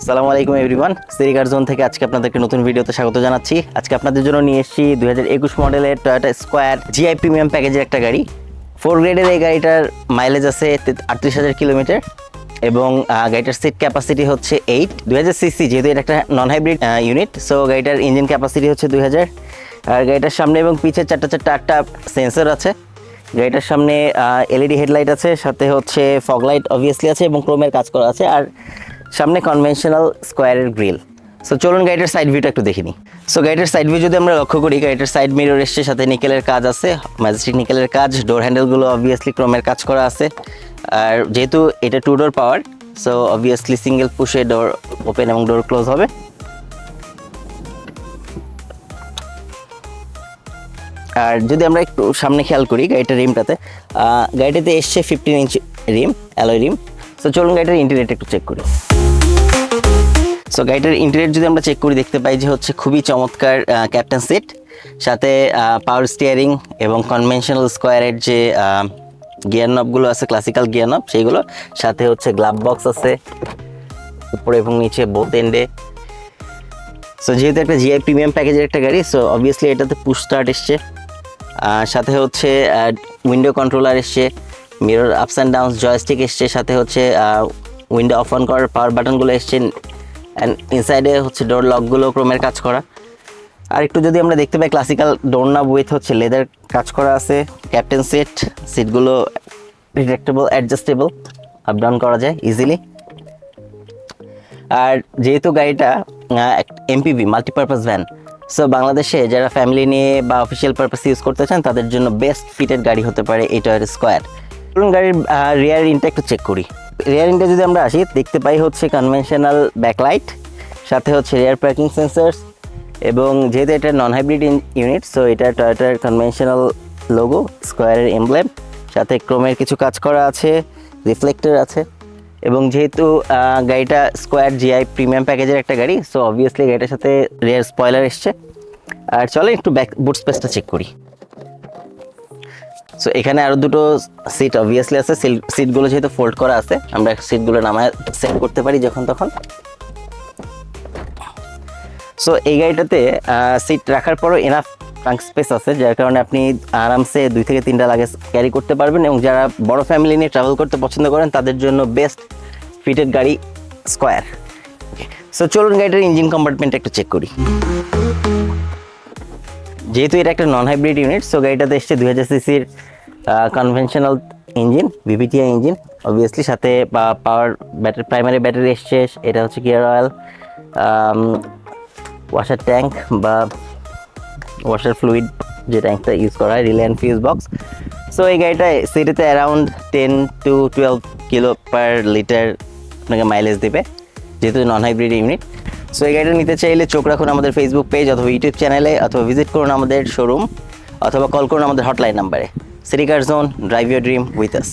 আসসালামু আলাইকুম everyone, সিরিকার zone থেকে আজকে আপনাদেরকে নতুন ভিডিওতে স্বাগত জানাচ্ছি। আজকে আপনাদের জন্য নিয়ে এসেছি 2021 মডেলের টয়োটা স্কোয়ার জিআই প্রিমিয়াম প্যাকেজের একটা গাড়ি। 4 গ্রেডের এই গাড়িটার মাইলেজ আছে 38,000 কিলোমিটার এবং গাড়িটার সিট ক্যাপাসিটি হচ্ছে 8। 2000 সিসি, যেহেতু এটা একটা নন হাইব্রিড ইউনিট, সো গাড়িটার ইঞ্জিন ক্যাপাসিটি হচ্ছে 2000। আর গাড়িটার সামনে এবং পিছে চারটা সেন্সর আছে। গাড়িটার সামনে এলইডি হেডলাইট আছে, সাথে হচ্ছে ফগ লাইট অবভিয়াসলি আছে এবং ক্রোমের কাজ করা আছে। আর সামনে কনভেনশনাল স্কোয়ারের গ্রিল। সো চলুন গাড়িটার সাইড ভিউটা একটু দেখে নিই। সো গাড়িটার সাইড ভিউ যদি আমরা লক্ষ্য করি, গাড়িটার সাইড মিরর এসছে, সাথে নিকেলের কাজ আছে, ম্যাজেস্টিক নিকেলের কাজ। ডোর হ্যান্ডেলগুলো অবভিয়াসলি ক্রোমের কাজ করা আছে। আর যেহেতু এটা 2 door power, so obviously single পুশে ডোর ওপেন এবং ডোর ক্লোজ হবে। আর যদি আমরা একটু সামনে খেয়াল করি গাড়িটার রিমটাতে, গাড়িটাতে এসছে 15 ইঞ্চ রিম, অ্যালয় রিম। সো চলুন গাড়িটার ইন্টেরিয়রটা একটু চেক করি। সো গাড়িটার ইন্টেরিয়র যদি আমরা চেক করি, দেখতে পাই যে হচ্ছে খুবই চমৎকার ক্যাপ্টেন সিট, সাথে পাওয়ার স্টিয়ারিং এবং কনভেনশনাল স্কোয়ারের যে গিয়ার নবগুলো আছে, ক্লাসিক্যাল গিয়ার নব সেইগুলো, সাথে হচ্ছে গ্লাভ বক্স আছে উপরে এবং নিচে বোথ এন্ডে। সো যেহেতু একটা জিআই প্রিমিয়াম প্যাকেজের একটা গাড়ি, সো অবভিয়াসলি এটাতে পুশ স্টার্ট এসছে, সাথে হচ্ছে উইন্ডো কন্ট্রোলার এসছে, mirror ups and downs joystick এসছে, সাথে হচ্ছে উইন্ডো অফ অন করার পাওয়ার বাটনগুলো এসছে। অ্যান্ড ইনসাইডে হচ্ছে ডোর লকগুলো ক্রোমের কাজ করা। আর একটু যদি আমরা দেখতে পাই, ক্লাসিক্যাল ডোর নব উইথ হচ্ছে লেদার কাজ করা আছে। ক্যাপ্টেন সিটগুলো রিট্রাক্টেবল, অ্যাডজাস্টেবল, আপ ডাউন করা যায় ইজিলি। আর যেহেতু গাড়িটা এমপিভি মাল্টিপারপাস ভ্যান, সো বাংলাদেশে যারা ফ্যামিলি নিয়ে বা অফিসিয়াল পারপাস ইউজ করতে চান তাদের জন্য বেস্ট ফিটেড গাড়ি হতে পারে এই টয়োটা স্কোয়ার। ধরুন গাড়ির রিয়ার ইনটা একটু চেক করি। রিয়ার ইনটা যদি আমরা আসি, দেখতে পাই হচ্ছে কনভেনশনাল ব্যাকলাইট, সাথে হচ্ছে রিয়ার পার্কিং সেন্সার্স, এবং যেহেতু এটা নন হাইব্রিড ইউনিট, সো এটা টয়োটার কনভেনশনাল লোগো, স্কোয়ারের এমব্লেম, সাথে ক্রোমের কিছু কাজ করা আছে, রিফ্লেক্টর আছে। এবং যেহেতু গাড়িটা স্কোয়ার জিআই প্রিমিয়াম প্যাকেজের একটা গাড়ি, সো অবভিয়াসলি গাড়িটার সাথে রিয়ার স্পয়লার এসছে। আর চলে একটু ব্যাক বুট স্পেসটা চেক করি। সো এখানে আরও দুটো সিট অবভিয়াসলি আছে। সিটগুলো যেহেতু ফোল্ড করা আছে, আমরা সিটগুলো নামায় সেট করতে পারি যখন তখন। সো এই গাড়িটাতে সিট রাখার পরও এনাফ ট্রাঙ্ক স্পেস আছে, যার কারণে আপনি আরামসে 2 থেকে 3টা লাগেজ ক্যারি করতে পারবেন। এবং যারা বড় ফ্যামিলি নিয়ে ট্রাভেল করতে পছন্দ করেন তাদের জন্য বেস্ট ফিটেড গাড়ি স্কোয়ার। সো চলুন গাড়িটার ইঞ্জিন কম্পার্টমেন্টটা একটু চেক করি। যেহেতু এটা একটা নন হাইব্রিড ইউনিট, সো গাড়িটাতে এসছে 2000 সিসির conventional engine, VVTi engine obviously, সাথে পাওয়ার ব্যাটারি, প্রাইমারি ব্যাটারি এসছে। এটা হচ্ছে গিয়ার অয়েল, ওয়াশার ট্যাঙ্ক বা ওয়াশার ফ্লুইড যে ট্যাঙ্কটা ইউজ করা হয়, relay and fuse box. So এই গাড়িটা সিটিতে around 10 to 12 kilo per litre আপনাকে মাইলেজ দেবে, যেহেতু নন হাইব্রিড ইউনিট। সো এই গাড়িটা নিতে চাইলে চোখ রাখুন আমাদের ফেসবুক পেজ অথবা ইউটিউব চ্যানেলে, অথবা ভিজিট করুন আমাদের শোরুম, অথবা কল করুন আমাদের হটলাইন নাম্বারে। সিরিকার zone, drive your dream with us.